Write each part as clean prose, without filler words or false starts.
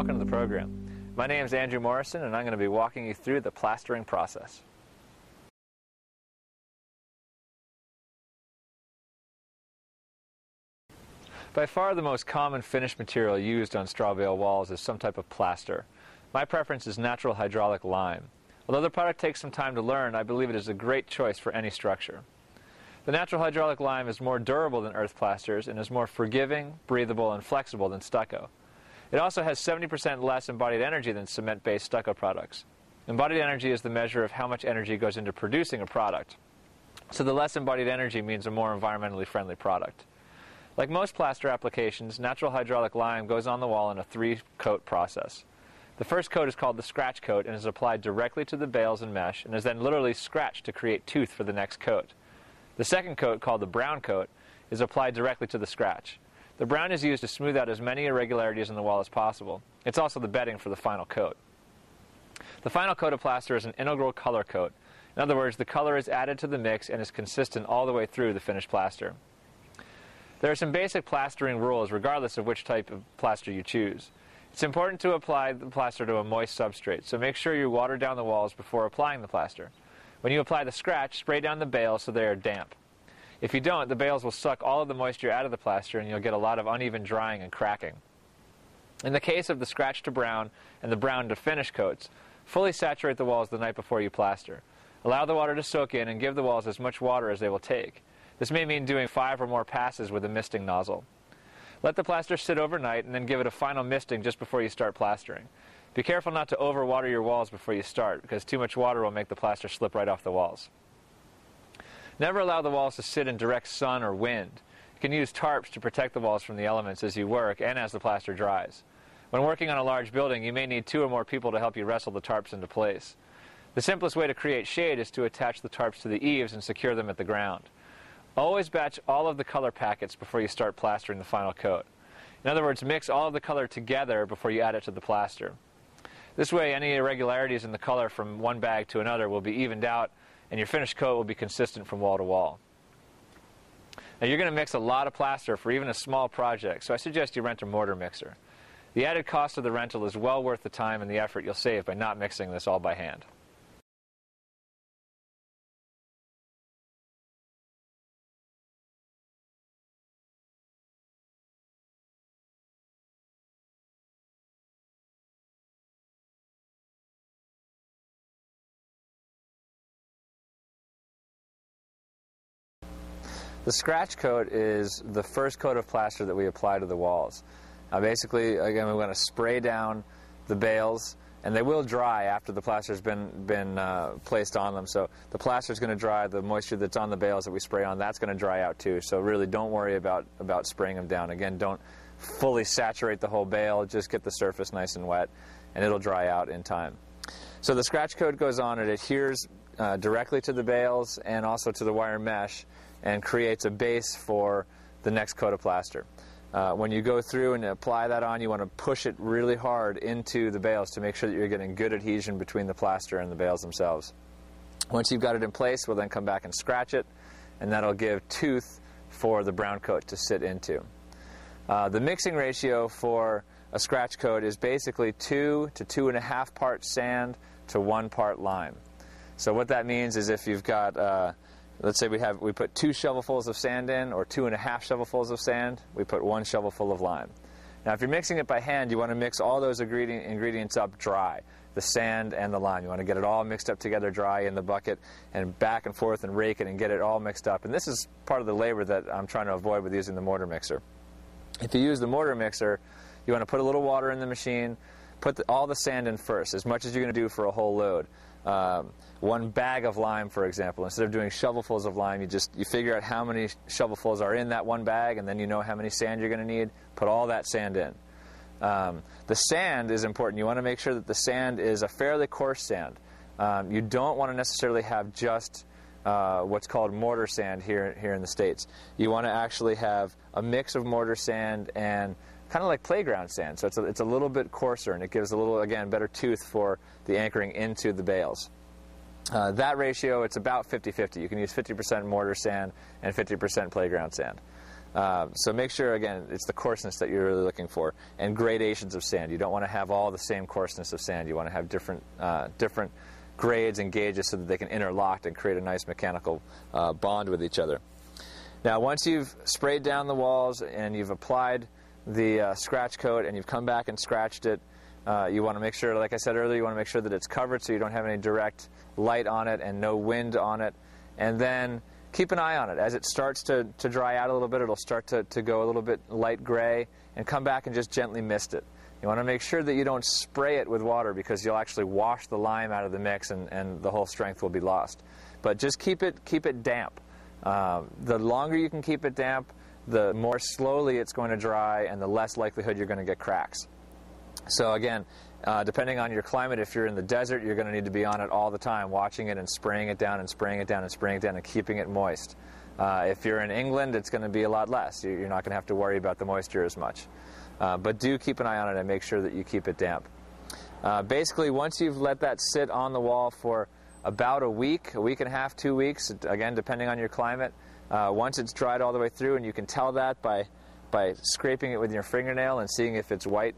welcome to the program. My name is Andrew Morrison, and I'm going to be walking you through the plastering process. By far the most common finish material used on straw bale walls is some type of plaster. My preference is natural hydraulic lime. Although the product takes some time to learn, I believe it is a great choice for any structure. The natural hydraulic lime is more durable than earth plasters and is more forgiving, breathable, and flexible than stucco. It also has 70% less embodied energy than cement-based stucco products. Embodied energy is the measure of how much energy goes into producing a product. So the less embodied energy means a more environmentally friendly product. Like most plaster applications, natural hydraulic lime goes on the wall in a 3-coat process. The first coat is called the scratch coat and is applied directly to the bales and mesh and is then literally scratched to create tooth for the next coat. The second coat, called the brown coat, is applied directly to the scratch. The brown is used to smooth out as many irregularities in the wall as possible. It's also the bedding for the final coat. The final coat of plaster is an integral color coat. In other words, the color is added to the mix and is consistent all the way through the finished plaster. There are some basic plastering rules regardless of which type of plaster you choose. It's important to apply the plaster to a moist substrate, so make sure you water down the walls before applying the plaster. When you apply the scratch, spray down the bales so they are damp. If you don't, the bales will suck all of the moisture out of the plaster and you'll get a lot of uneven drying and cracking. In the case of the scratch to brown and the brown to finish coats, fully saturate the walls the night before you plaster. Allow the water to soak in and give the walls as much water as they will take. This may mean doing 5 or more passes with a misting nozzle. Let the plaster sit overnight and then give it a final misting just before you start plastering. Be careful not to overwater your walls before you start, because too much water will make the plaster slip right off the walls. Never allow the walls to sit in direct sun or wind. You can use tarps to protect the walls from the elements as you work and as the plaster dries. When working on a large building, you may need 2 or more people to help you wrestle the tarps into place. The simplest way to create shade is to attach the tarps to the eaves and secure them at the ground. Always batch all of the color packets before you start plastering the final coat. In other words, mix all of the color together before you add it to the plaster. This way, any irregularities in the color from one bag to another will be evened out, and your finished coat will be consistent from wall to wall. Now, you're going to mix a lot of plaster for even a small project, so I suggest you rent a mortar mixer. The added cost of the rental is well worth the time and the effort you'll save by not mixing this all by hand. The scratch coat is the first coat of plaster that we apply to the walls. Basically, again, we want to spray down the bales, and they will dry after the plaster's been placed on them. So the plaster's going to dry, the moisture that's on the bales that we spray on, that's going to dry out too. So really don't worry about spraying them down. Again, don't fully saturate the whole bale, just get the surface nice and wet, and it'll dry out in time. So the scratch coat goes on, it adheres directly to the bales and also to the wire mesh, and creates a base for the next coat of plaster. When you go through and apply that on, you want to push it really hard into the bales to make sure that you're getting good adhesion between the plaster and the bales themselves. Once you've got it in place, we'll then come back and scratch it, and that'll give tooth for the brown coat to sit into. The mixing ratio for a scratch coat is basically 2 to 2.5 parts sand to 1 part lime. So what that means is if you've got let's say we put 2 shovelfuls of sand in, or 2.5 shovelfuls of sand, we put 1 shovelful of lime. Now if you're mixing it by hand, you want to mix all those ingredients up dry, the sand and the lime. You want to get it all mixed up together dry in the bucket and back and forth and rake it and get it all mixed up. And this is part of the labor that I'm trying to avoid with using the mortar mixer. If you use the mortar mixer, you want to put a little water in the machine, put all the sand in first, as much as you're going to do for a whole load. 1 bag of lime, for example, instead of doing shovelfuls of lime, you figure out how many shovelfuls are in that 1 bag, and then you know how many sand you're going to need. Put all that sand in. The sand is important. You want to make sure that the sand is a fairly coarse sand. You don't want to necessarily have just what's called mortar sand here in the States. You want to actually have a mix of mortar sand and kind of like playground sand. So it's a little bit coarser, and it gives a little, again, better tooth for the anchoring into the bales. That ratio, it's about 50-50. You can use 50% mortar sand and 50% playground sand. So make sure, again, it's the coarseness that you're really looking for, and gradations of sand. You don't want to have all the same coarseness of sand. You want to have different grades and gauges so that they can interlock and create a nice mechanical bond with each other. Now, once you've sprayed down the walls and you've applied the scratch coat and you've come back and scratched it, you want to make sure, like I said earlier, you want to make sure that it's covered so you don't have any direct light on it and no wind on it. And then keep an eye on it. As it starts to dry out a little bit, it'll start to go a little bit light gray, and come back and just gently mist it. You want to make sure that you don't spray it with water, because you'll actually wash the lime out of the mix and the whole strength will be lost. But just keep it damp. The longer you can keep it damp, the more slowly it's going to dry and the less likelihood you're going to get cracks. So again, depending on your climate, if you're in the desert, you're going to need to be on it all the time, watching it and spraying it down and spraying it down and spraying it down and keeping it moist. If you're in England, it's going to be a lot less. You're not going to have to worry about the moisture as much. But do keep an eye on it and make sure that you keep it damp. Basically, once you've let that sit on the wall for about a week and a half, 2 weeks, again, depending on your climate, once it's dried all the way through, and you can tell that by scraping it with your fingernail and seeing if it's white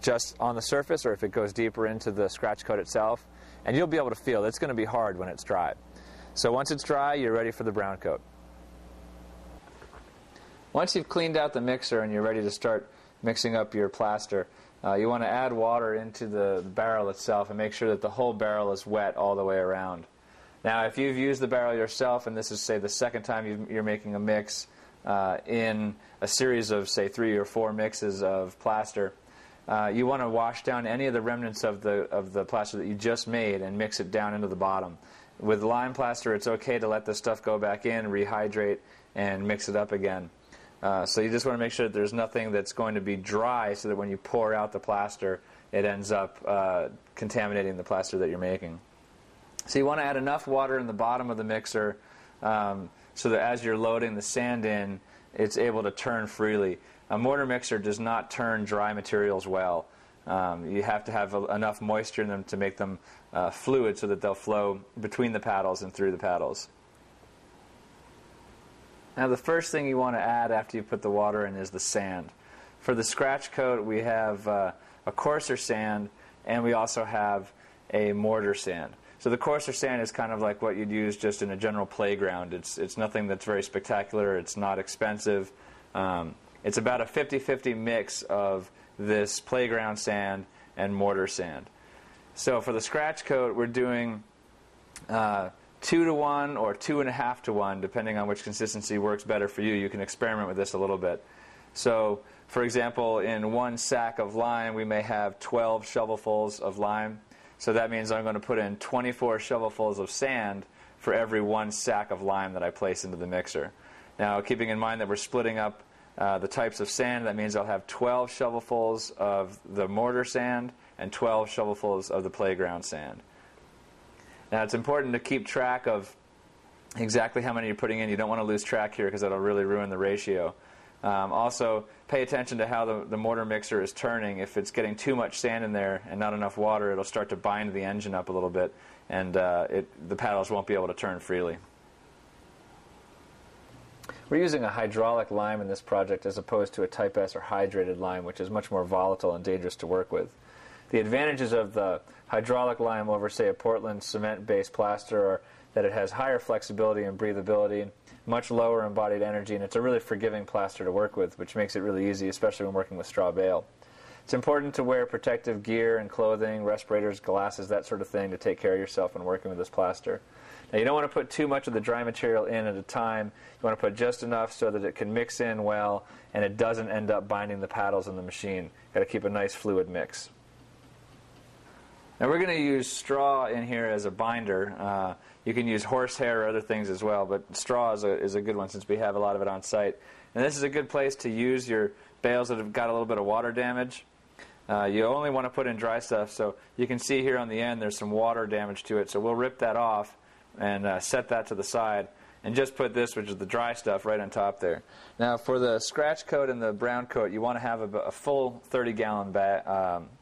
just on the surface or if it goes deeper into the scratch coat itself. And you'll be able to feel it's going to be hard when it's dry. So once it's dry, you're ready for the brown coat. Once you've cleaned out the mixer and you're ready to start mixing up your plaster, you want to add water into the barrel itself and make sure that the whole barrel is wet all the way around. Now, if you've used the barrel yourself, and this is, say, the second time you're making a mix in a series of, say, 3 or 4 mixes of plaster, you want to wash down any of the remnants of the plaster that you just made and mix it down into the bottom. With lime plaster, it's okay to let this stuff go back in, rehydrate, and mix it up again. So you just want to make sure that there's nothing that's going to be dry, so that when you pour out the plaster, it ends up contaminating the plaster that you're making. So you want to add enough water in the bottom of the mixer so that as you're loading the sand in, it's able to turn freely. A mortar mixer does not turn dry materials well. You have to have enough moisture in them to make them fluid so that they'll flow between the paddles and through the paddles. Now, the first thing you want to add after you put the water in is the sand. For the scratch coat, we have a coarser sand, and we also have a mortar sand. So the coarser sand is kind of like what you'd use just in a general playground. It's nothing that's very spectacular. It's not expensive. It's about a 50-50 mix of this playground sand and mortar sand. So for the scratch coat, we're doing 2 to 1 or 2.5 to 1, depending on which consistency works better for you. You can experiment with this a little bit. So, for example, in 1 sack of lime, we may have 12 shovelfuls of lime. So that means I'm going to put in 24 shovelfuls of sand for every 1 sack of lime that I place into the mixer. Now, keeping in mind that we're splitting up the types of sand, that means I'll have 12 shovelfuls of the mortar sand and 12 shovelfuls of the playground sand. Now, it's important to keep track of exactly how many you're putting in. You don't want to lose track here, because that'll really ruin the ratio. Also, pay attention to how the mortar mixer is turning. If it's getting too much sand in there and not enough water, it'll start to bind the engine up a little bit, and the paddles won't be able to turn freely. We're using a hydraulic lime in this project as opposed to a Type S or hydrated lime, which is much more volatile and dangerous to work with. The advantages of the hydraulic lime over, say, a Portland cement-based plaster are that it has higher flexibility and breathability, much lower embodied energy, and it's a really forgiving plaster to work with, which makes it really easy, especially when working with straw bale. It's important to wear protective gear and clothing, respirators, glasses, that sort of thing, to take care of yourself when working with this plaster. Now, you don't want to put too much of the dry material in at a time. You want to put just enough so that it can mix in well and it doesn't end up binding the paddles in the machine. You've got to keep a nice fluid mix. Now, we're going to use straw in here as a binder. You can use horsehair or other things as well, but straw is a good one since we have a lot of it on site. And this is a good place to use your bales that have got a little bit of water damage. You only want to put in dry stuff, so you can see here on the end there's some water damage to it, so we'll rip that off and set that to the side and just put this, which is the dry stuff, right on top there. Now, for the scratch coat and the brown coat, you want to have a full 30-gallon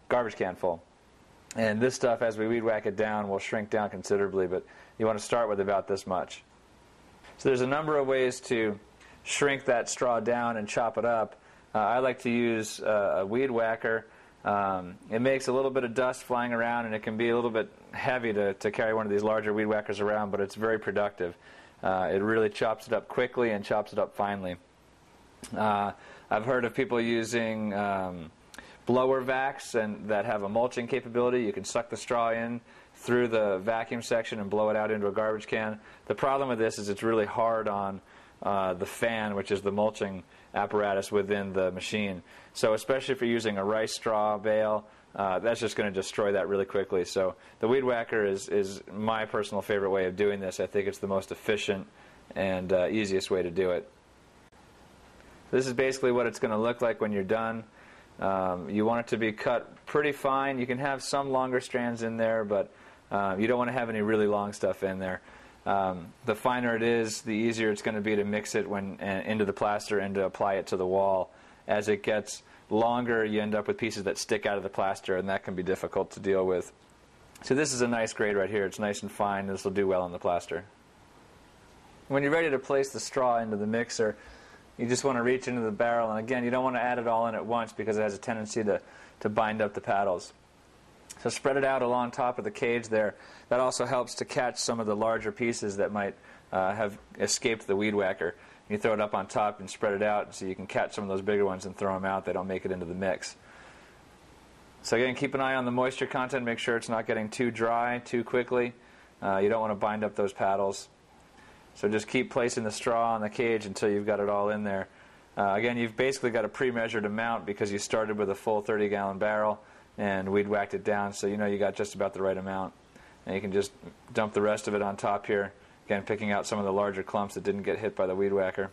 garbage can full. And this stuff, as we weed whack it down, will shrink down considerably, but you want to start with about this much. So there's a number of ways to shrink that straw down and chop it up, I like to use a weed whacker. It makes a little bit of dust flying around, and it can be a little bit heavy to carry one of these larger weed whackers around, but it's very productive. It really chops it up quickly and chops it up finely. I've heard of people using blower vacs that have a mulching capability. You can suck the straw in through the vacuum section and blow it out into a garbage can. The problem with this is it's really hard on the fan, which is the mulching apparatus within the machine. So especially if you're using a rice straw bale, that's just going to destroy that really quickly. So the weed whacker is my personal favorite way of doing this. I think it's the most efficient and easiest way to do it. This is basically what it's going to look like when you're done. You want it to be cut pretty fine. You can have some longer strands in there, but you don't want to have any really long stuff in there. The finer it is, the easier it's going to be to mix it into the plaster and to apply it to the wall. As it gets longer, you end up with pieces that stick out of the plaster, and that can be difficult to deal with. So this is a nice grade right here. It's nice and fine. This will do well on the plaster. When you're ready to place the straw into the mixer, you just want to reach into the barrel, and again, you don't want to add it all in at once because it has a tendency to bind up the paddles. So spread it out along top of the cage there. That also helps to catch some of the larger pieces that might have escaped the weed whacker. You throw it up on top and spread it out so you can catch some of those bigger ones and throw them out. They don't make it into the mix. So again, keep an eye on the moisture content. Make sure it's not getting too dry too quickly. You don't want to bind up those paddles. So just keep placing the straw on the cage until you've got it all in there. Again, you've basically got a pre-measured amount because you started with a full 30-gallon barrel and weed whacked it down, so you know you got just about the right amount. And you can just dump the rest of it on top here, again picking out some of the larger clumps that didn't get hit by the weed whacker.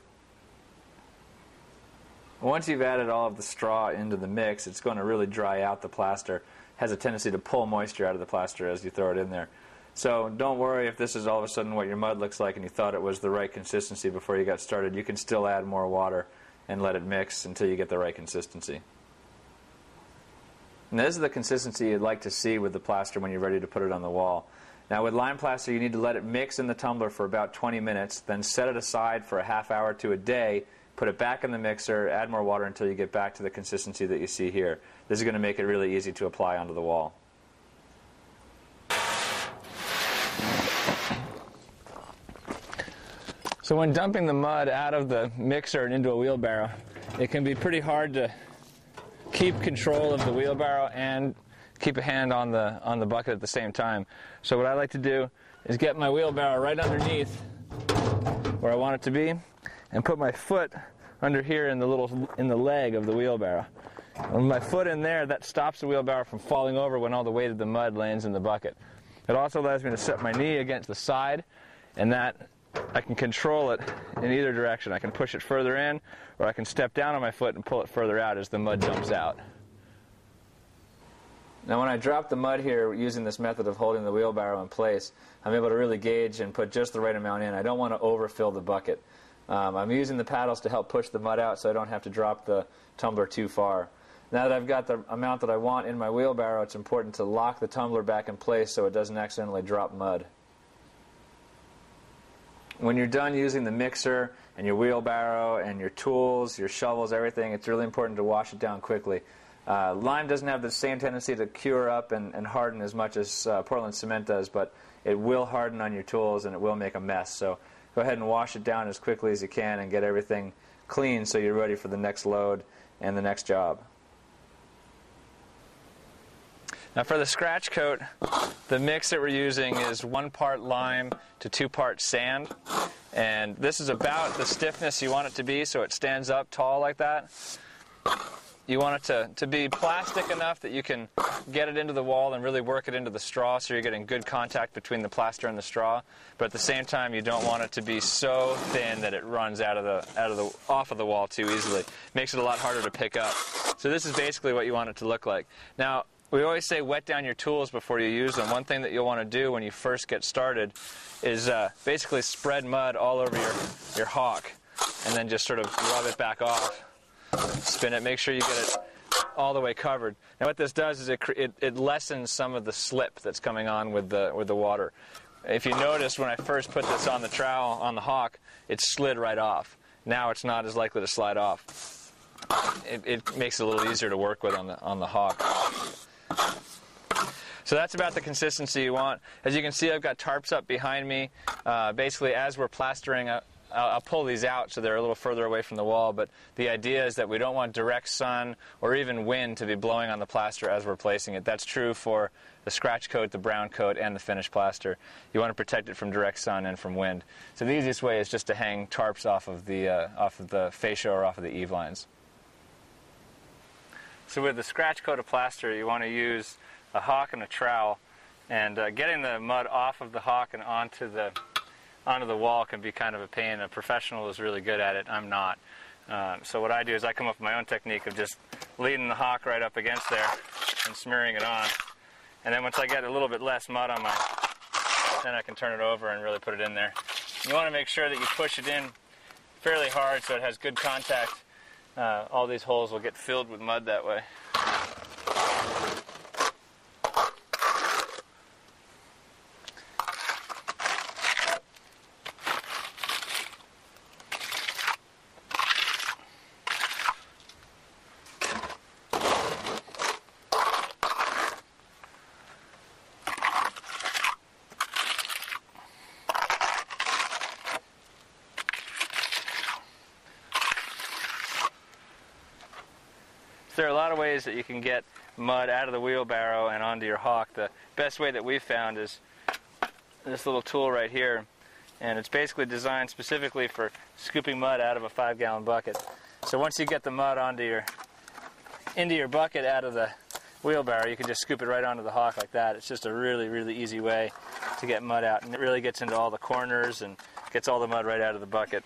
Once you've added all of the straw into the mix, it's going to really dry out the plaster. It has a tendency to pull moisture out of the plaster as you throw it in there. So don't worry if this is all of a sudden what your mud looks like and you thought it was the right consistency before you got started. You can still add more water and let it mix until you get the right consistency. And this is the consistency you'd like to see with the plaster when you're ready to put it on the wall. Now with lime plaster, you need to let it mix in the tumbler for about 20 minutes, then set it aside for a half hour to a day, put it back in the mixer, add more water until you get back to the consistency that you see here. This is going to make it really easy to apply onto the wall. So when dumping the mud out of the mixer and into a wheelbarrow, it can be pretty hard to keep control of the wheelbarrow and keep a hand on the bucket at the same time. So what I like to do is get my wheelbarrow right underneath where I want it to be and put my foot under here in the leg of the wheelbarrow. And with my foot in there, that stops the wheelbarrow from falling over when all the weight of the mud lands in the bucket. It also allows me to set my knee against the side, and that I can control it in either direction. I can push it further in, or I can step down on my foot and pull it further out as the mud dumps out. Now when I drop the mud here using this method of holding the wheelbarrow in place, I'm able to really gauge and put just the right amount in. I don't want to overfill the bucket. I'm using the paddles to help push the mud out so I don't have to drop the tumbler too far. Now that I've got the amount that I want in my wheelbarrow, it's important to lock the tumbler back in place so it doesn't accidentally drop mud. When you're done using the mixer and your wheelbarrow and your tools, your shovels, everything, it's really important to wash it down quickly. Lime doesn't have the same tendency to cure up and harden as much as Portland cement does, but it will harden on your tools and it will make a mess. So go ahead and wash it down as quickly as you can and get everything clean so you're ready for the next load and the next job. Now for the scratch coat, the mix that we're using is 1 part lime to 2 parts sand. And this is about the stiffness you want it to be so it stands up tall like that. You want it to be plastic enough that you can get it into the wall and really work it into the straw so you're getting good contact between the plaster and the straw. But at the same time, you don't want it to be so thin that it runs off of the wall too easily. Makes it a lot harder to pick up. So this is basically what you want it to look like. Now, we always say wet down your tools before you use them. One thing that you'll want to do when you first get started is basically spread mud all over your hawk and then just sort of rub it back off. Spin it, make sure you get it all the way covered. Now what this does is it lessens some of the slip that's coming on with the water. If you notice when I first put this on the trowel on the hawk, it slid right off. now it's not as likely to slide off. It makes it a little easier to work with on the hawk. So that's about the consistency you want. As you can see, I've got tarps up behind me. Basically, as we're plastering, I'll pull these out so they're a little further away from the wall, but the idea is that we don't want direct sun or even wind to be blowing on the plaster as we're placing it. That's true for the scratch coat, the brown coat, and the finished plaster. You want to protect it from direct sun and from wind. So the easiest way is just to hang tarps off of the fascia or off of the eave lines. So with the scratch coat of plaster, you want to use a hawk and a trowel, and getting the mud off of the hawk and onto the wall can be kind of a pain. A professional is really good at it. I'm not. So what I do is I come up with my own technique of just leading the hawk right up against there and smearing it on. And then once I get a little bit less mud on then I can turn it over and really put it in there. You want to make sure that you push it in fairly hard so it has good contact. All these holes will get filled with mud that way. There are a lot of ways that you can get mud out of the wheelbarrow and onto your hawk. The best way that we've found is this little tool right here, and it's basically designed specifically for scooping mud out of a 5-gallon bucket. So once you get the mud into your bucket out of the wheelbarrow, you can just scoop it right onto the hawk like that. It's just a really, really easy way to get mud out, and it really gets into all the corners and gets all the mud right out of the bucket.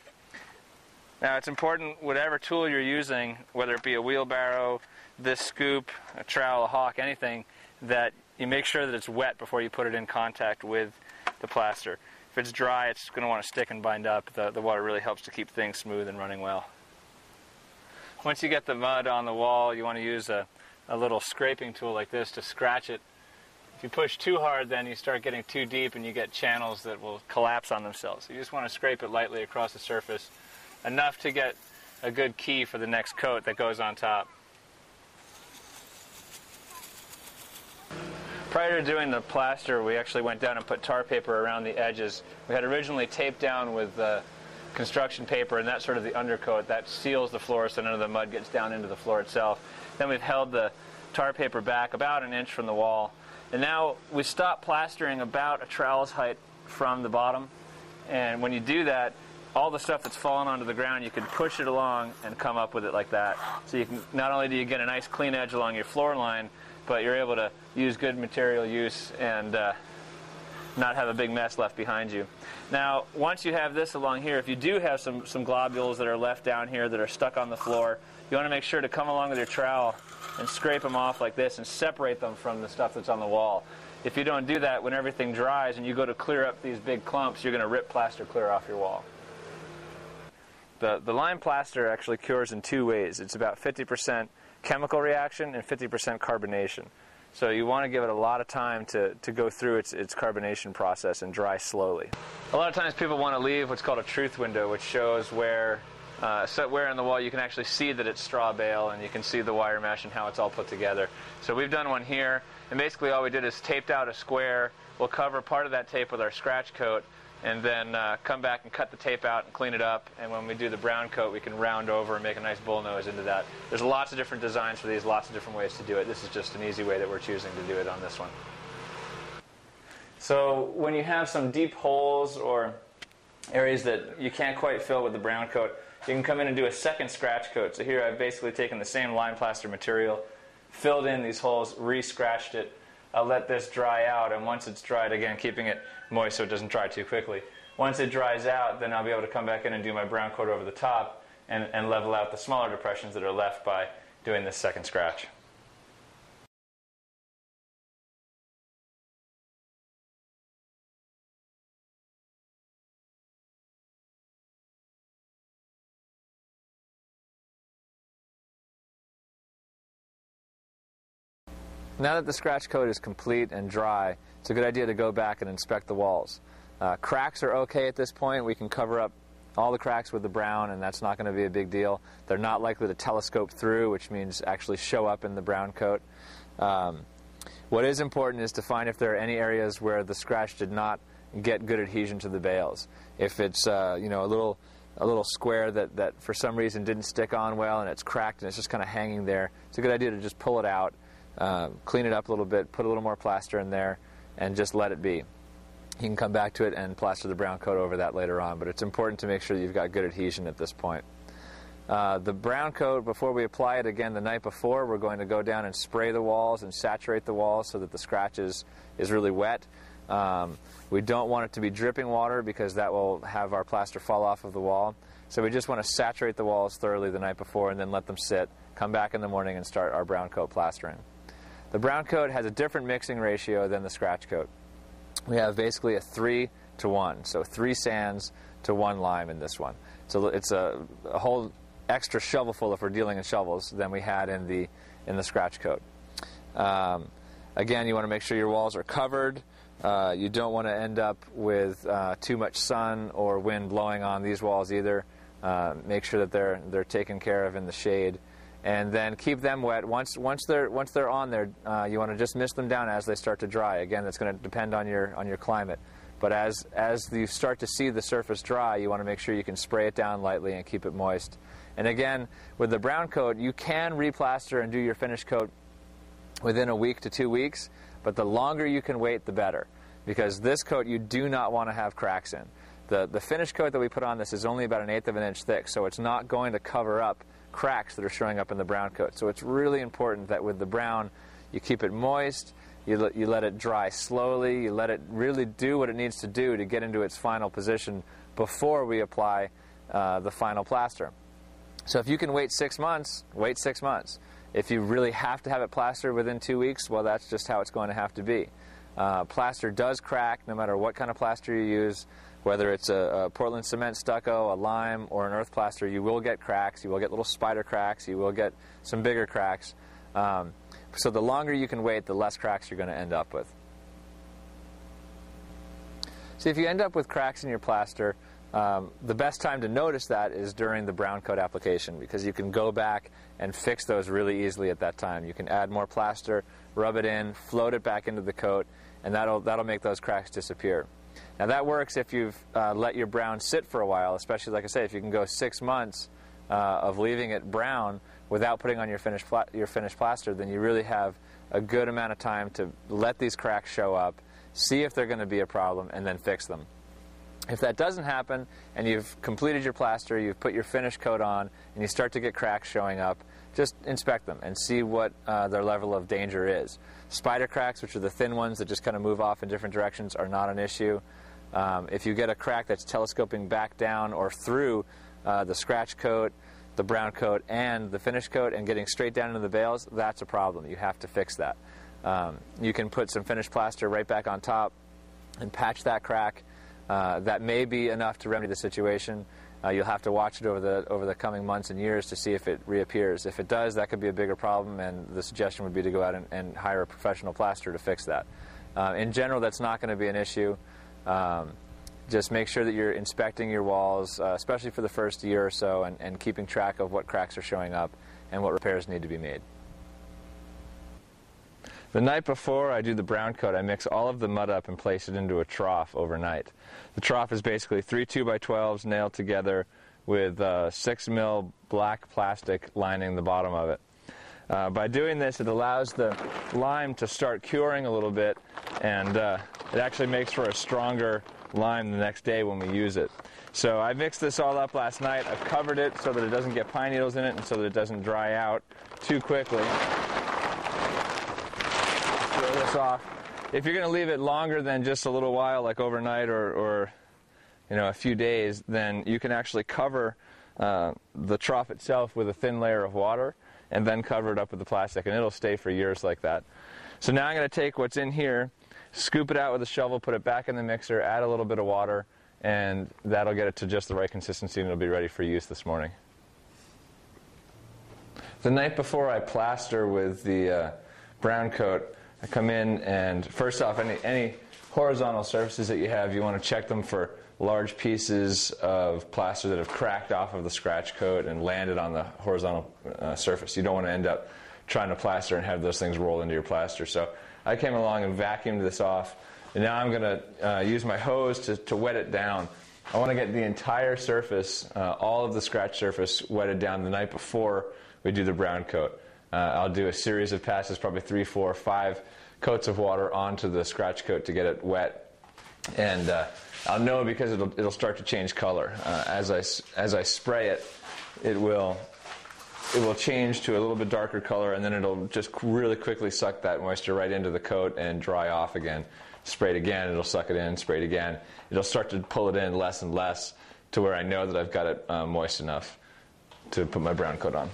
Now it's important, whatever tool you're using, whether it be a wheelbarrow, this scoop, a trowel, a hawk, anything, that you make sure that it's wet before you put it in contact with the plaster. If it's dry, it's going to want to stick and bind up. The water really helps to keep things smooth and running well. Once you get the mud on the wall, you want to use a little scraping tool like this to scratch it. If you push too hard, then you start getting too deep and you get channels that will collapse on themselves. So you just want to scrape it lightly across the surface, enough to get a good key for the next coat that goes on top. Prior to doing the plaster, we actually went down and put tar paper around the edges. We had originally taped down with construction paper, and that's sort of the undercoat. That seals the floor so none of the mud gets down into the floor itself. Then we've held the tar paper back about an inch from the wall. And now we stop plastering about a trowel's height from the bottom. And when you do that, all the stuff that's fallen onto the ground, you can push it along and come up with it like that. So you can, not only do you get a nice clean edge along your floor line, but you're able to use good material use and not have a big mess left behind you. Now, once you have this along here, if you do have some globules that are left down here that are stuck on the floor, you want to make sure to come along with your trowel and scrape them off like this and separate them from the stuff that's on the wall. If you don't do that, when everything dries and you go to clear up these big clumps, you're going to rip plaster clear off your wall. The lime plaster actually cures in two ways. It's about 50% chemical reaction and 50% carbonation. So you want to give it a lot of time to go through its carbonation process and dry slowly. A lot of times people want to leave what's called a truth window, which shows where in the wall you can actually see that it's straw bale, and you can see the wire mesh and how it's all put together. So we've done one here, and basically all we did is taped out a square. We'll cover part of that tape with our scratch coat, and then come back and cut the tape out and clean it up. And when we do the brown coat, we can round over and make a nice bull nose into that. There's lots of different designs for these, lots of different ways to do it. This is just an easy way that we're choosing to do it on this one. So when you have some deep holes or areas that you can't quite fill with the brown coat, you can come in and do a second scratch coat. So here I've basically taken the same lime plaster material, filled in these holes, re-scratched it. I'll let this dry out, and once it's dried, again, keeping it moist so it doesn't dry too quickly. Once it dries out, then I'll be able to come back in and do my brown coat over the top and level out the smaller depressions that are left by doing this second scratch. Now that the scratch coat is complete and dry, it's a good idea to go back and inspect the walls. Cracks are okay at this point. We can cover up all the cracks with the brown, and that's not going to be a big deal. They're not likely to telescope through, which means actually show up in the brown coat. What is important is to find if there are any areas where the scratch did not get good adhesion to the bales. If it's a little square that for some reason didn't stick on well and it's cracked and it's just kind of hanging there, it's a good idea to just pull it out, clean it up a little bit, put a little more plaster in there, and just let it be. You can come back to it and plaster the brown coat over that later on, but it's important to make sure that you've got good adhesion at this point. The brown coat, before we apply it again the night before, we're going to go down and spray the walls and saturate the walls so that the scratch is really wet. We don't want it to be dripping water because that will have our plaster fall off of the wall. So we just want to saturate the walls thoroughly the night before and then let them sit, come back in the morning and start our brown coat plastering. The brown coat has a different mixing ratio than the scratch coat. We have basically a 3-to-1, so 3 sands to 1 lime in this one. So it's a whole extra shovelful if we're dealing in shovels than we had in the scratch coat. Again, you want to make sure your walls are covered. You don't want to end up with too much sun or wind blowing on these walls either. Make sure that they're taken care of in the shade, and then keep them wet. Once they're on there, you want to just mist them down as they start to dry. Again, that's going to depend on your climate. But as you start to see the surface dry, you want to make sure you can spray it down lightly and keep it moist. And again, with the brown coat, you can replaster and do your finish coat within a week to 2 weeks, but the longer you can wait, the better, because this coat you do not want to have cracks in. The finish coat that we put on this is only about 1/8 of an inch thick, so it's not going to cover up cracks that are showing up in the brown coat. So it's really important that with the brown, you keep it moist, you let it dry slowly, you let it really do what it needs to do to get into its final position before we apply the final plaster. So if you can wait 6 months, wait 6 months. If you really have to have it plastered within 2 weeks, well, that's just how it's going to have to be. Plaster does crack no matter what kind of plaster you use. Whether it's a Portland cement stucco, a lime, or an earth plaster, you will get cracks. You will get little spider cracks. You will get some bigger cracks. So the longer you can wait, the less cracks you're going to end up with. So if you end up with cracks in your plaster, the best time to notice that is during the brown coat application, because you can go back and fix those really easily at that time. You can add more plaster, rub it in, float it back into the coat, and that'll make those cracks disappear. Now that works if you've let your brown sit for a while, especially, like I say, if you can go 6 months of leaving it brown without putting on your finished plaster, then you really have a good amount of time to let these cracks show up, see if they're going to be a problem, and then fix them. If that doesn't happen, and you've completed your plaster, you've put your finish coat on, and you start to get cracks showing up, just inspect them and see what their level of danger is. Spider cracks, which are the thin ones that just kind of move off in different directions, are not an issue. If you get a crack that's telescoping back down or through the scratch coat, the brown coat, and the finish coat and getting straight down into the bales, that's a problem. You have to fix that. You can put some finished plaster right back on top and patch that crack. That may be enough to remedy the situation. You'll have to watch it over the coming months and years to see if it reappears. If it does, that could be a bigger problem, and the suggestion would be to go out and hire a professional plasterer to fix that. In general, that's not going to be an issue. Just make sure that you're inspecting your walls, especially for the first year or so, and keeping track of what cracks are showing up and what repairs need to be made. The night before I do the brown coat, I mix all of the mud up and place it into a trough overnight. The trough is basically 3 2x12s nailed together with 6 mil black plastic lining the bottom of it. By doing this, it allows the lime to start curing a little bit, and it actually makes for a stronger lime the next day when we use it. So I mixed this all up last night. I've covered it so that it doesn't get pine needles in it and so that it doesn't dry out too quickly. Throw this off. If you're going to leave it longer than just a little while, like overnight or a few days, then you can actually cover the trough itself with a thin layer of water and then cover it up with the plastic, and it'll stay for years like that. So now I'm going to take what's in here, scoop it out with a shovel, put it back in the mixer, add a little bit of water, and that'll get it to just the right consistency, and it'll be ready for use this morning. The night before I plaster with the brown coat, I come in and first off, any horizontal surfaces that you have, you want to check them for large pieces of plaster that have cracked off of the scratch coat and landed on the horizontal surface. You don't want to end up trying to plaster and have those things roll into your plaster. So I came along and vacuumed this off, and now I'm going to use my hose to wet it down. I want to get the entire surface, all of the scratch surface, wetted down the night before we do the brown coat. I'll do a series of passes, probably 3, 4, 5 coats of water onto the scratch coat to get it wet, and I'll know because it'll start to change color. As I spray it, it will change to a little bit darker color, and then it'll just really quickly suck that moisture right into the coat and dry off again. Spray it again, it'll suck it in. Spray it again, it'll start to pull it in less and less to where I know that I've got it moist enough to put my brown coat on.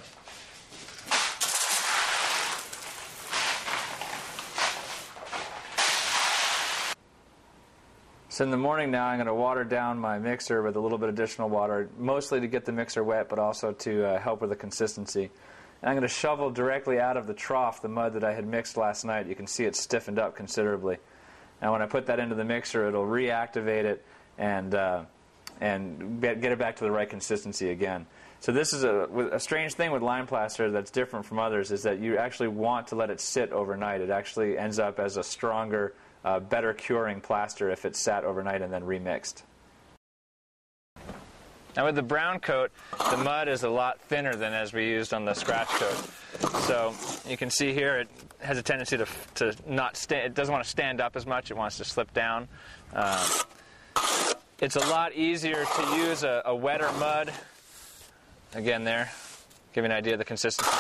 So in the morning now, I'm going to water down my mixer with a little bit additional water, mostly to get the mixer wet, but also to help with the consistency. And I'm going to shovel directly out of the trough the mud that I had mixed last night. You can see it's stiffened up considerably. Now when I put that into the mixer, it'll reactivate it and get it back to the right consistency again. So this is a strange thing with lime plaster that's different from others, is that you actually want to let it sit overnight. It actually ends up as a stronger, better curing plaster if it's sat overnight and then remixed. Now with the brown coat, the mud is a lot thinner than as we used on the scratch coat. So you can see here it has a tendency to not stand. It doesn't want to stand up as much. It wants to slip down. It's a lot easier to use a wetter mud. Again there, give you an idea of the consistency.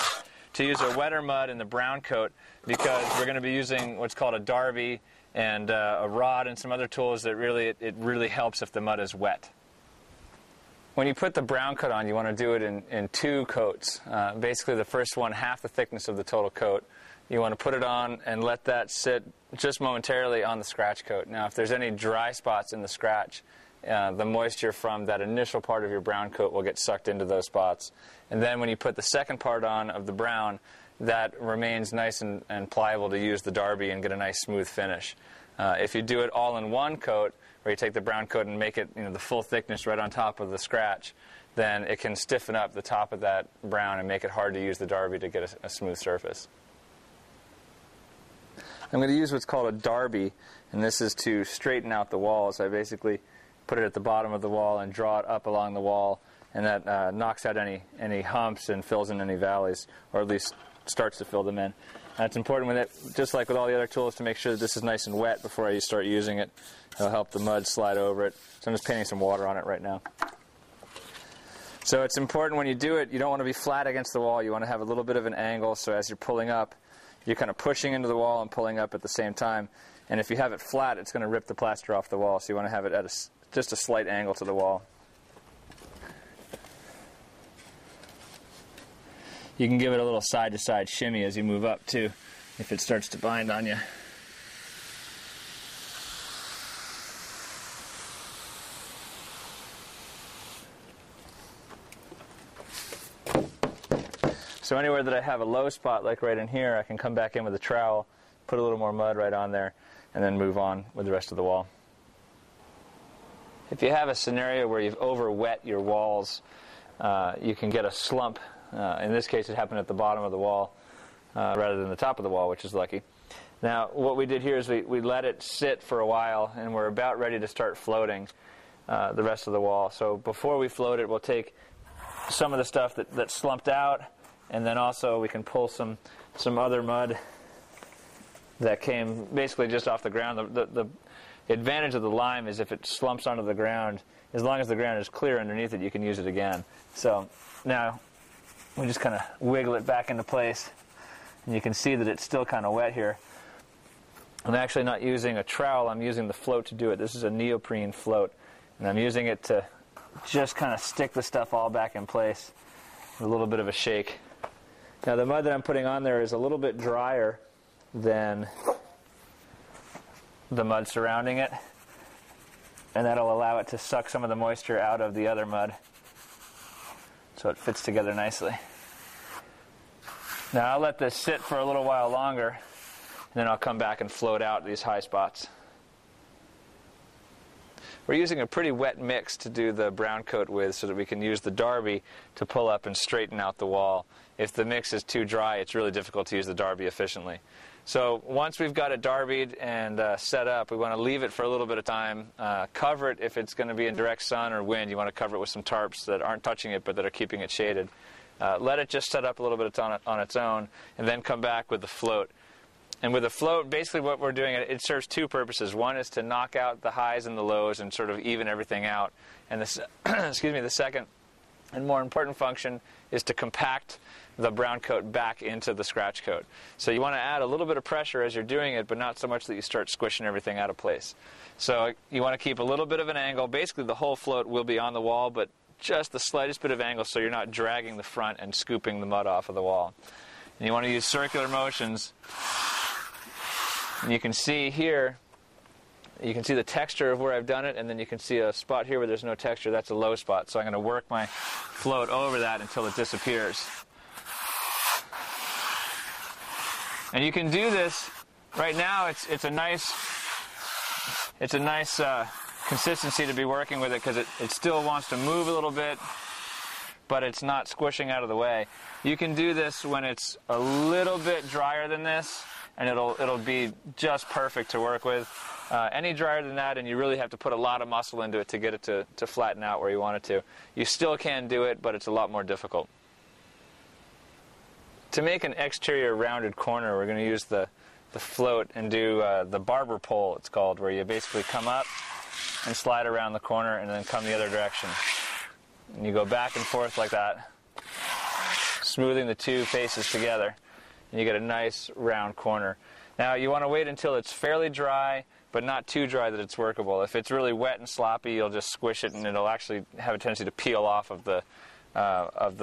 To use a wetter mud in the brown coat, because we're going to be using what's called a darby and a rod and some other tools that it really helps if the mud is wet. When you put the brown coat on, you want to do it in 2 coats. Basically the first one, half the thickness of the total coat. You want to put it on and let that sit just momentarily on the scratch coat. Now if there's any dry spots in the scratch, the moisture from that initial part of your brown coat will get sucked into those spots. And then when you put the second part on of the brown, that remains nice and pliable to use the darby and get a nice smooth finish. If you do it all in one coat, where you take the brown coat and make it the full thickness right on top of the scratch, then it can stiffen up the top of that brown and make it hard to use the darby to get a smooth surface. I'm going to use what's called a darby, and this is to straighten out the walls. I basically put it at the bottom of the wall and draw it up along the wall, and that knocks out any humps and fills in any valleys, or at least starts to fill them in. And it's important with it, just like with all the other tools, to make sure that this is nice and wet before I start using it. It'll help the mud slide over it. So I'm just painting some water on it right now. So it's important when you do it, you don't want to be flat against the wall. You want to have a little bit of an angle, so as you're pulling up, you're kind of pushing into the wall and pulling up at the same time. And if you have it flat, it's going to rip the plaster off the wall, so you want to have it at just a slight angle to the wall. You can give it a little side-to-side shimmy as you move up, too, if it starts to bind on you. So anywhere that I have a low spot, like right in here, I can come back in with a trowel, put a little more mud right on there, and then move on with the rest of the wall. If you have a scenario where you've over-wet your walls, you can get a slump. In this case, it happened at the bottom of the wall rather than the top of the wall, which is lucky. Now, what we did here is we let it sit for a while, and we're about ready to start floating the rest of the wall. So before we float it, we'll take some of the stuff that slumped out, and then also we can pull some other mud that came basically just off the ground. The advantage of the lime is if it slumps onto the ground, as long as the ground is clear underneath it, you can use it again. So now we just kind of wiggle it back into place, and you can see that it's still kind of wet here. I'm actually not using a trowel, I'm using the float to do it. This is a neoprene float, and I'm using it to just kind of stick the stuff all back in place with a little bit of a shake. Now the mud that I'm putting on there is a little bit drier than the mud surrounding it, and that'll allow it to suck some of the moisture out of the other mud, so it fits together nicely. Now I'll let this sit for a little while longer, and then I'll come back and float out these high spots. we're using a pretty wet mix to do the brown coat with so that we can use the Darby to pull up and straighten out the wall. If the mix is too dry, it's really difficult to use the Darby efficiently. So once we've got it Darbied and set up, we want to leave it for a little bit of time. Cover it if it's going to be in direct sun or wind. You want to cover it with some tarps that aren't touching it but that are keeping it shaded. Let it just set up a little bit on its own, and then come back with the float. And with the float, basically what we're doing, it serves two purposes. One is to knock out the highs and the lows and sort of even everything out. And the second and more important function is to compact the brown coat back into the scratch coat. So you want to add a little bit of pressure as you're doing it, but not so much that you start squishing everything out of place. So you want to keep a little bit of an angle. Basically the whole float will be on the wall, but just the slightest bit of angle so you're not dragging the front and scooping the mud off of the wall. And you want to use circular motions. And you can see here, you can see the texture of where I've done it, and then you can see a spot here where there's no texture. That's a low spot. So I'm going to work my float over that until it disappears. And you can do this right now. It's a nice consistency to be working with it because it still wants to move a little bit, but it's not squishing out of the way. You can do this when it's a little bit drier than this, and it'll be just perfect to work with. Any drier than that, and you really have to put a lot of muscle into it to get it to flatten out where you want it to. You still can do it, but it's a lot more difficult. To make an exterior rounded corner, we're going to use the float and do the barber pole, it's called, where you basically come up and slide around the corner and then come the other direction. And you go back and forth like that, smoothing the two faces together, and you get a nice round corner. Now you want to wait until it's fairly dry, but not too dry that it's workable. If it's really wet and sloppy, you'll just squish it and it'll actually have a tendency to peel off of the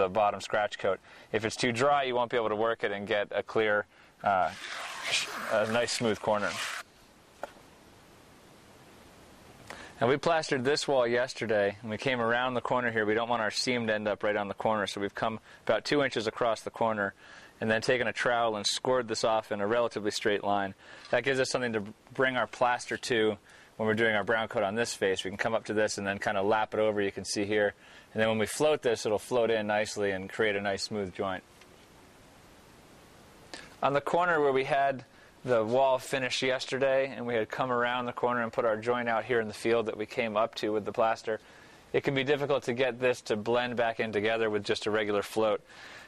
bottom scratch coat. If it's too dry, you won't be able to work it and get a clear, a nice smooth corner. And we plastered this wall yesterday, and we came around the corner here. We don't want our seam to end up right on the corner, so we've come about 2 inches across the corner and then taken a trowel and scored this off in a relatively straight line. That gives us something to bring our plaster to when we're doing our brown coat on this face. We can come up to this and then kind of lap it over, you can see here. And then when we float this, it'll float in nicely and create a nice smooth joint. On the corner where we had the wall finished yesterday and we had come around the corner and put our joint out here in the field that we came up to with the plaster, it can be difficult to get this to blend back in together with just a regular float.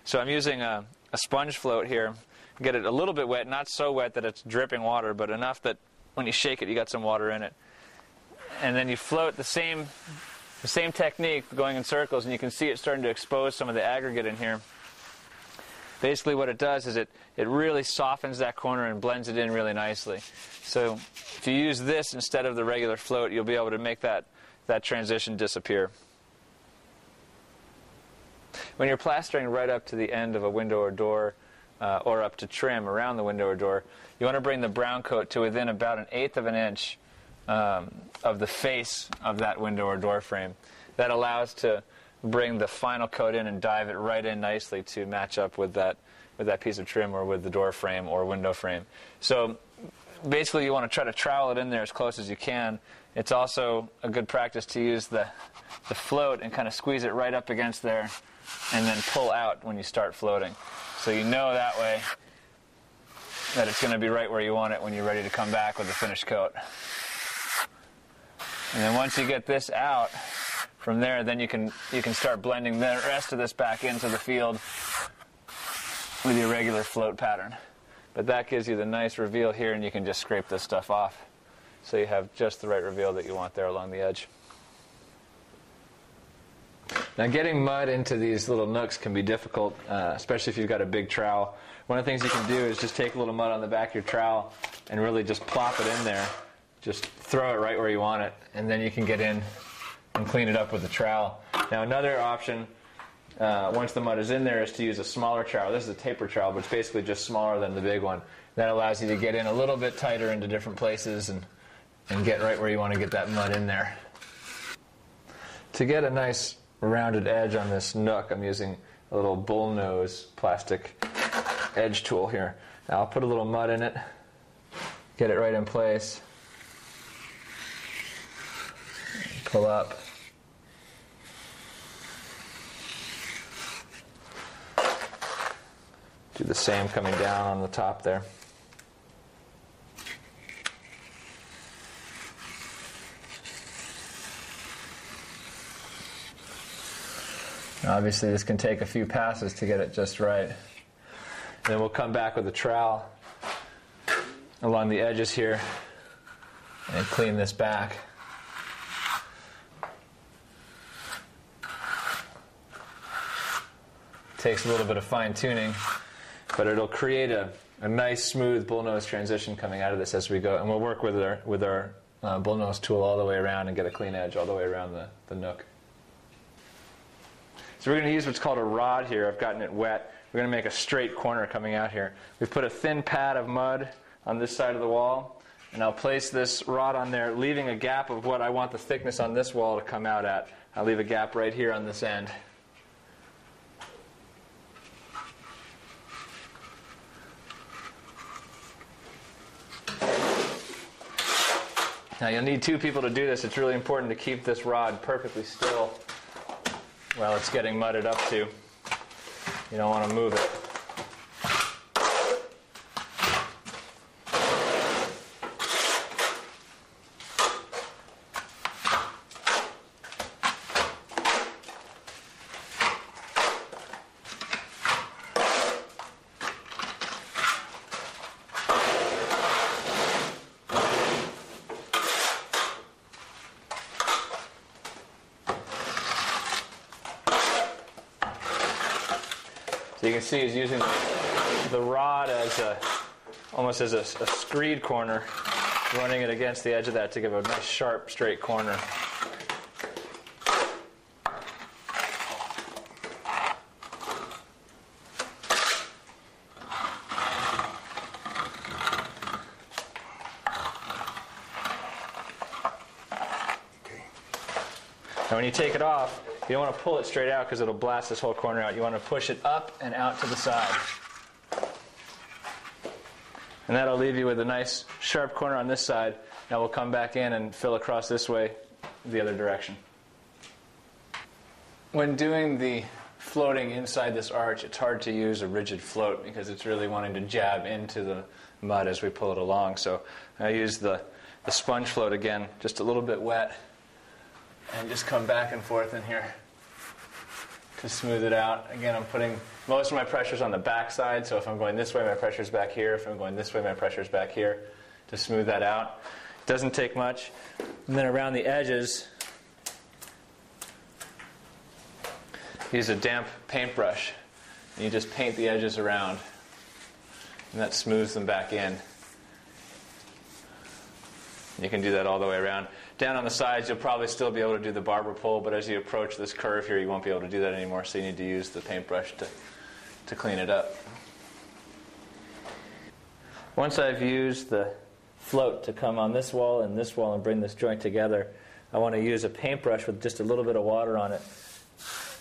So I'm using a sponge float here. Get it a little bit wet, not so wet that it's dripping water, but enough that when you shake it, you got some water in it. And then you float the same technique going in circles, and you can see it starting to expose some of the aggregate in here. Basically what it does is it really softens that corner and blends it in really nicely. So if you use this instead of the regular float, you'll be able to make that transition disappear. When you're plastering right up to the end of a window or door, or up to trim around the window or door, you want to bring the brown coat to within about 1/8 of an inch of the face of that window or door frame. That allows to bring the final coat in and dive it right in nicely to match up with that piece of trim or with the door frame or window frame. So basically you want to try to trowel it in there as close as you can. It's also a good practice to use the float and kind of squeeze it right up against there and then pull out when you start floating. So you know that way that it's going to be right where you want it when you're ready to come back with the finished coat. And then once you get this out, from there, then you can start blending the rest of this back into the field with your regular float pattern. But that gives you the nice reveal here, and you can just scrape this stuff off so you have just the right reveal that you want there along the edge. Now getting mud into these little nooks can be difficult, especially if you've got a big trowel. One of the things you can do is just take a little mud on the back of your trowel and really just plop it in there. Just throw it right where you want it, and then you can get in and clean it up with the trowel. Now another option, once the mud is in there, is to use a smaller trowel. This is a taper trowel, but it's basically just smaller than the big one. That allows you to get in a little bit tighter into different places and get right where you want to get that mud in there. To get a nice rounded edge on this nook, I'm using a little bullnose plastic edge tool here. Now I'll put a little mud in it, get it right in place. pull up. Do the same coming down on the top there. Obviously this can take a few passes to get it just right. Then we'll come back with a trowel along the edges here and clean this back. Takes a little bit of fine tuning, but it'll create a nice smooth bullnose transition coming out of this as we go. And we'll work with our bullnose tool all the way around and get a clean edge all the way around the nook. So we're going to use what's called a rod here. I've gotten it wet. We're going to make a straight corner coming out here. We've put a thin pad of mud on this side of the wall, and I'll place this rod on there, leaving a gap of what I want the thickness on this wall to come out at. I'll leave a gap right here on this end. Now you'll need two people to do this. It's really important to keep this rod perfectly still while it's getting mudded up to. You don't want to move it. So you can see he's using the rod as almost as a screed corner, running it against the edge of that to give a nice sharp straight corner. And when you take it off, you don't want to pull it straight out because it'll blast this whole corner out. You want to push it up and out to the side. And that'll leave you with a nice sharp corner on this side. Now we'll come back in and fill across this way the other direction. When doing the floating inside this arch, it's hard to use a rigid float because it's really wanting to jab into the mud as we pull it along. So I use the sponge float again, just a little bit wet, and just come back and forth in here to smooth it out. Again, I'm putting most of my pressures on the back side, so if I'm going this way, my pressure's back here. If I'm going this way, my pressure's back here to smooth that out. It doesn't take much. And then around the edges, use a damp paintbrush, and you just paint the edges around, and that smooths them back in. You can do that all the way around. Down on the sides, you'll probably still be able to do the barber pole, but as you approach this curve here, you won't be able to do that anymore, so you need to use the paintbrush to clean it up. Once I've used the float to come on this wall and bring this joint together, I want to use a paintbrush with just a little bit of water on it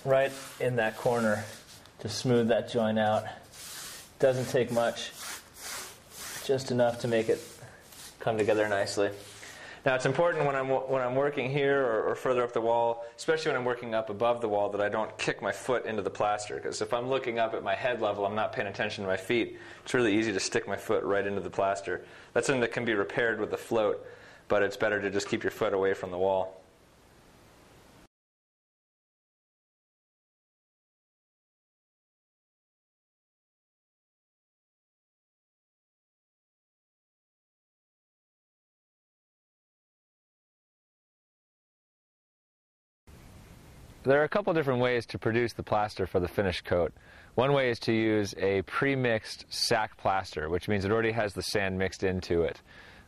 right in that corner to smooth that joint out. Doesn't take much, just enough to make it come together nicely. Now it's important when I'm working here or further up the wall, especially when I'm working up above the wall, that I don't kick my foot into the plaster. Because if I'm looking up at my head level, I'm not paying attention to my feet, it's really easy to stick my foot right into the plaster. That's something that can be repaired with the float, but it's better to just keep your foot away from the wall. There are a couple different ways to produce the plaster for the finished coat. One way is to use a pre-mixed sack plaster, which means it already has the sand mixed into it.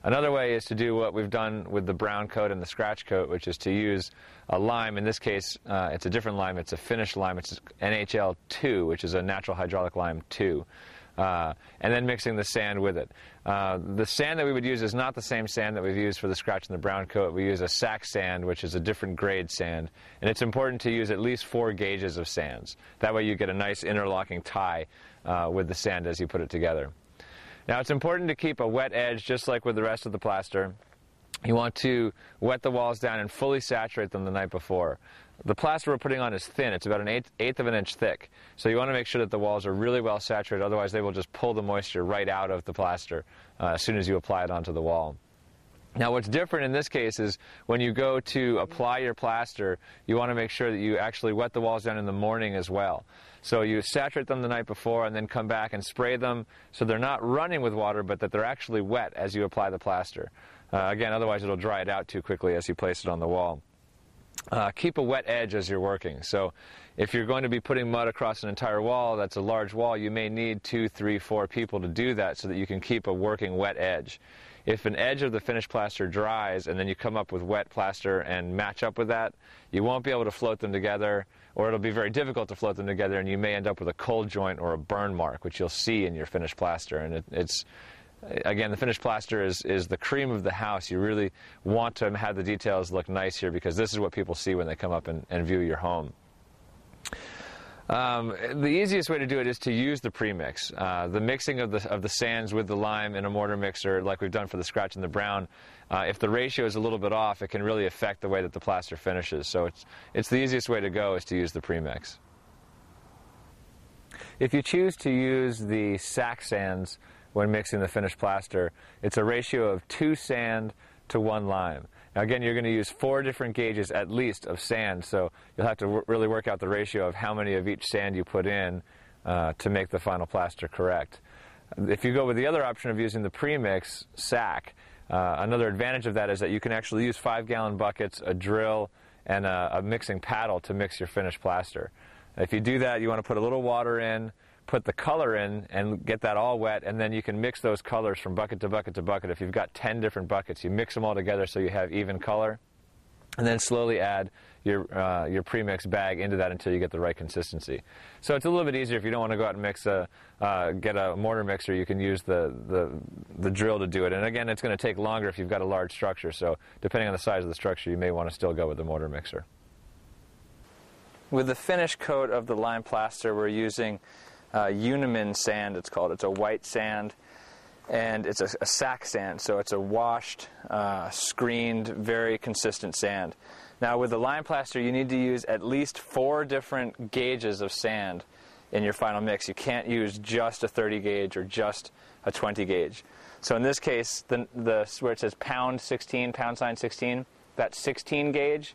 Another way is to do what we've done with the brown coat and the scratch coat, which is to use a lime. In this case, it's a different lime. It's a finished lime. It's NHL 2, which is a natural hydraulic lime 2. And then mixing the sand with it. The sand that we would use is not the same sand that we've used for the scratch and the brown coat. We use a sack sand, which is a different grade sand. And it's important to use at least 4 gauges of sands. That way you get a nice interlocking tie with the sand as you put it together. Now it's important to keep a wet edge, just like with the rest of the plaster. You want to wet the walls down and fully saturate them the night before. The plaster we're putting on is thin. It's about an eighth of an inch thick. So you want to make sure that the walls are really well saturated, otherwise they will just pull the moisture right out of the plaster as soon as you apply it onto the wall. Now what's different in this case is when you go to apply your plaster, you want to make sure that you actually wet the walls down in the morning as well. So you saturate them the night before and then come back and spray them so they're not running with water, but that they're actually wet as you apply the plaster. Again, otherwise it'll dry it out too quickly as you place it on the wall. Keep a wet edge as you're working. So if you're going to be putting mud across an entire wall, that's a large wall, you may need 2, 3, 4 people to do that so that you can keep a working wet edge. If an edge of the finished plaster dries and then you come up with wet plaster and match up with that, you won't be able to float them together, or it'll be very difficult to float them together, and you may end up with a cold joint or a burn mark, which you'll see in your finished plaster. And again, the finished plaster is the cream of the house. You really want to have the details look nice here because this is what people see when they come up and view your home. The easiest way to do it is to use the premix. The mixing of the sands with the lime in a mortar mixer, like we've done for the scratch and the brown, if the ratio is a little bit off, it can really affect the way that the plaster finishes. So it's the easiest way to go is to use the premix. If you choose to use the sack sands when mixing the finished plaster, it's a ratio of 2 sand to 1 lime. Now again, you're going to use 4 different gauges at least of sand, so you'll have to really work out the ratio of how many of each sand you put in to make the final plaster correct. If you go with the other option of using the premix sack, another advantage of that is that you can actually use 5-gallon buckets, a drill, and a mixing paddle to mix your finished plaster. If you do that, you want to put a little water in, put the color in and get that all wet, and then you can mix those colors from bucket to bucket to bucket. If you've got 10 different buckets, you mix them all together so you have even color, and then slowly add your premix bag into that until you get the right consistency. So it's a little bit easier if you don't want to go out and get a mortar mixer. You can use the drill to do it. And again, it's going to take longer if you've got a large structure, so depending on the size of the structure, you may want to still go with the mortar mixer. With the finish coat of the lime plaster, we're using Unimin sand, it's called. It's a white sand, and it's a sack sand, so it's a washed, screened, very consistent sand. Now with the lime plaster, you need to use at least 4 different gauges of sand in your final mix. You can't use just a 30 gauge or just a 20 gauge. So in this case, where it says pound sign 16, that 16 gauge,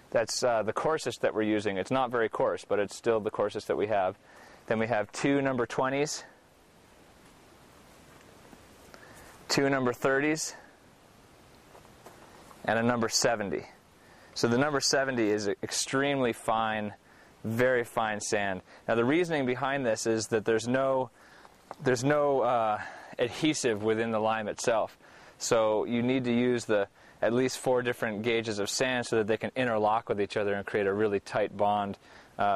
that's the coarsest that we're using. It's not very coarse, but it's still the coarsest that we have. Then we have 2 number 20s, 2 number 30s, and a number 70. So the number 70 is extremely fine, very fine sand. Now the reasoning behind this is that there's no adhesive within the lime itself. So you need to use at least 4 different gauges of sand so that they can interlock with each other and create a really tight bond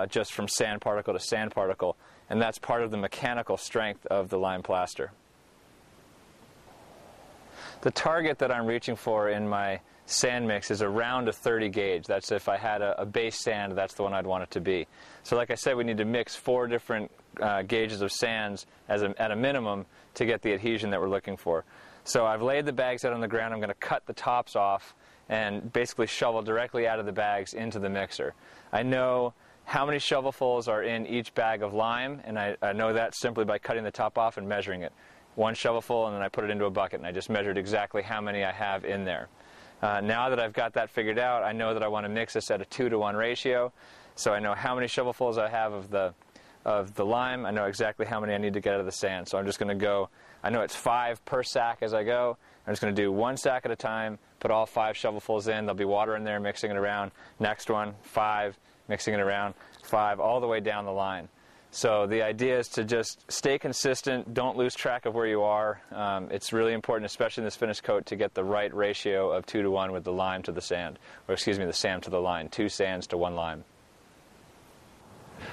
just from sand particle to sand particle. And that's part of the mechanical strength of the lime plaster. The target that I'm reaching for in my sand mix is around a 30 gauge. That's if I had a base sand, that's the one I'd want it to be. So like I said, we need to mix 4 different gauges of sands at a minimum to get the adhesion that we're looking for. So I've laid the bags out on the ground. I'm going to cut the tops off and basically shovel directly out of the bags into the mixer. I know how many shovelfuls are in each bag of lime, and I know that simply by cutting the top off and measuring it. 1 shovelful, and then I put it into a bucket, and I just measured exactly how many I have in there. Now that I've got that figured out, I know that I want to mix this at a 2-to-1 ratio, so I know how many shovelfuls I have of the lime. I know exactly how many I need to get out of the sand. So I'm just going to go, I know it's 5 per sack as I go. I'm just going to do 1 sack at a time, put all 5 shovelfuls in. There'll be water in there, mixing it around. Next one, 5, mixing it around, 5, all the way down the line. So the idea is to just stay consistent, don't lose track of where you are. It's really important, especially in this finish coat, to get the right ratio of 2-to-1 with the lime to the sand, or excuse me, the sand to the lime, 2 sands to 1 lime.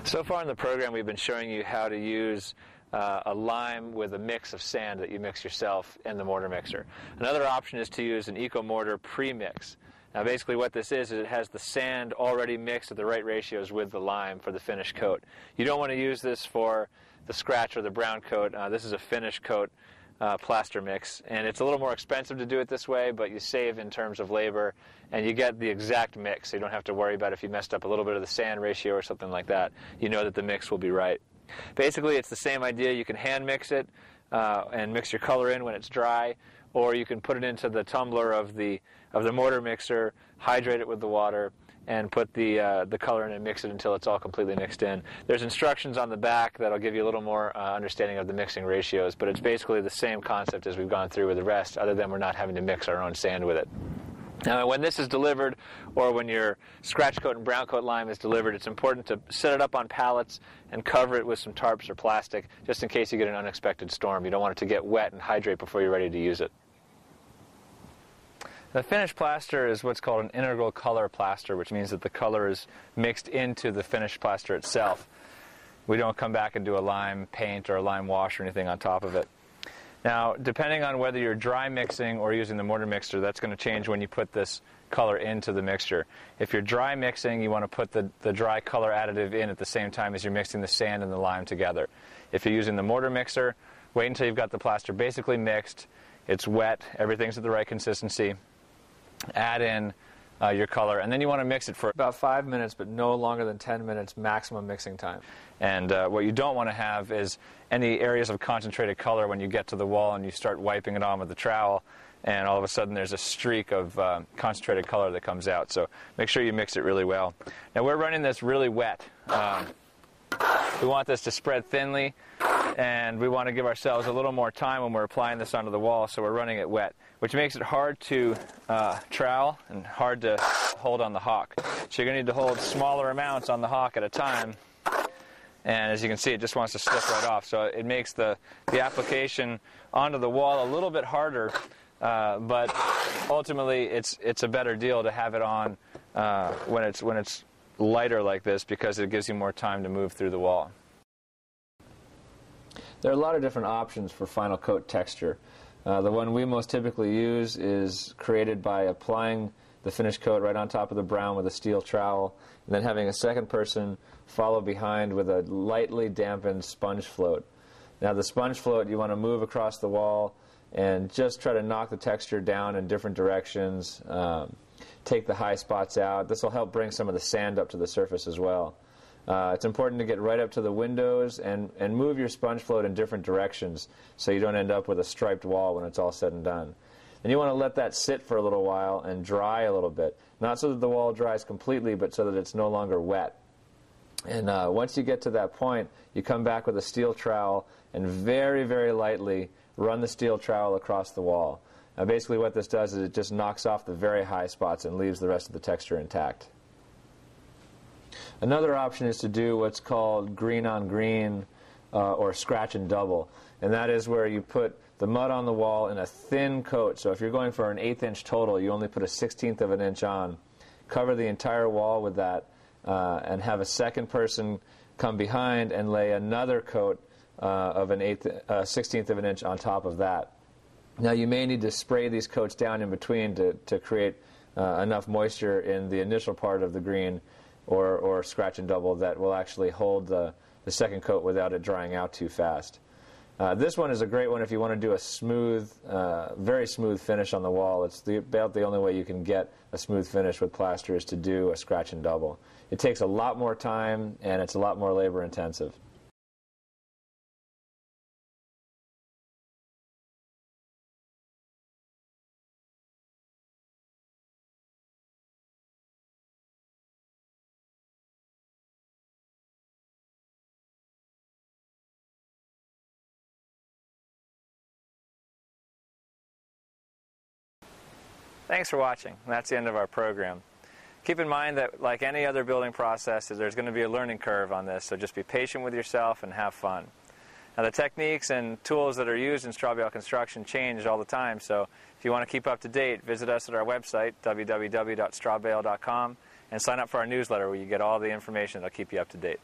So far in the program, we've been showing you how to use a lime with a mix of sand that you mix yourself in the mortar mixer. Another option is to use an Eco Mortar pre-mix. Now basically what this is it has the sand already mixed at the right ratios with the lime for the finish coat. You don't want to use this for the scratch or the brown coat. This is a finish coat plaster mix, and it's a little more expensive to do it this way, but you save in terms of labor and you get the exact mix, so you don't have to worry about if you messed up a little bit of the sand ratio or something like that. You know that the mix will be right. Basically, it's the same idea. You can hand mix it and mix your color in when it's dry, or you can put it into the tumbler of the mortar mixer, hydrate it with the water, and put the color in and mix it until it's all completely mixed in. There's instructions on the back that'll give you a little more understanding of the mixing ratios, but it's basically the same concept as we've gone through with the rest, other than we're not having to mix our own sand with it. Now, when this is delivered, or when your scratch coat and brown coat lime is delivered, it's important to set it up on pallets and cover it with some tarps or plastic, just in case you get an unexpected storm. You don't want it to get wet and hydrate before you're ready to use it. The finished plaster is what's called an integral color plaster, which means that the color is mixed into the finished plaster itself. We don't come back and do a lime paint or a lime wash or anything on top of it. Now, depending on whether you're dry mixing or using the mortar mixer, that's going to change when you put this color into the mixture. If you're dry mixing, you want to put the dry color additive in at the same time as you're mixing the sand and the lime together. If you're using the mortar mixer, wait until you've got the plaster basically mixed, it's wet, everything's at the right consistency. Add in your color, and then you want to mix it for about 5 minutes, but no longer than 10 minutes maximum mixing time. And what you don't want to have is any areas of concentrated color when you get to the wall and you start wiping it on with the trowel, and all of a sudden there's a streak of concentrated color that comes out. So make sure you mix it really well. Now, we're running this really wet. We want this to spread thinly, and we want to give ourselves a little more time when we're applying this onto the wall, so we're running it wet, which makes it hard to trowel and hard to hold on the hawk. So you're going to need to hold smaller amounts on the hawk at a time, and as you can see, it just wants to slip right off. So it makes the application onto the wall a little bit harder, but ultimately it's a better deal to have it on when it's lighter like this, because it gives you more time to move through the wall. There are a lot of different options for final coat texture. The one we most typically use is created by applying the finished coat right on top of the brown with a steel trowel, and then having a second person follow behind with a lightly dampened sponge float. Now, the sponge float, you want to move across the wall and just try to knock the texture down in different directions, take the high spots out. This will help bring some of the sand up to the surface as well. It's important to get right up to the windows and move your sponge float in different directions so you don't end up with a striped wall when it's all said and done. And you want to let that sit for a little while and dry a little bit. Not so that the wall dries completely, but so that it's no longer wet. And once you get to that point, you come back with a steel trowel and very, very lightly run the steel trowel across the wall. Now, basically what this does is it just knocks off the very high spots and leaves the rest of the texture intact. Another option is to do what's called green on green or scratch and double, and that is where you put the mud on the wall in a thin coat. So if you're going for an 1/8 inch total, you only put a 1/16 of an inch on. Cover the entire wall with that and have a second person come behind and lay another coat of an 1/16 of an inch on top of that. Now, you may need to spray these coats down in between to create enough moisture in the initial part of the green or scratch and double that will actually hold the second coat without it drying out too fast. This one is a great one if you want to do a smooth, very smooth finish on the wall. It's about the only way you can get a smooth finish with plaster is to do a scratch and double. It takes a lot more time and it's a lot more labor intensive. Thanks for watching. That's the end of our program. Keep in mind that, like any other building process, there's going to be a learning curve on this, so just be patient with yourself and have fun. Now, the techniques and tools that are used in straw bale construction change all the time, so if you want to keep up to date, visit us at our website, www.strawbale.com, and sign up for our newsletter where you get all the information that will keep you up to date.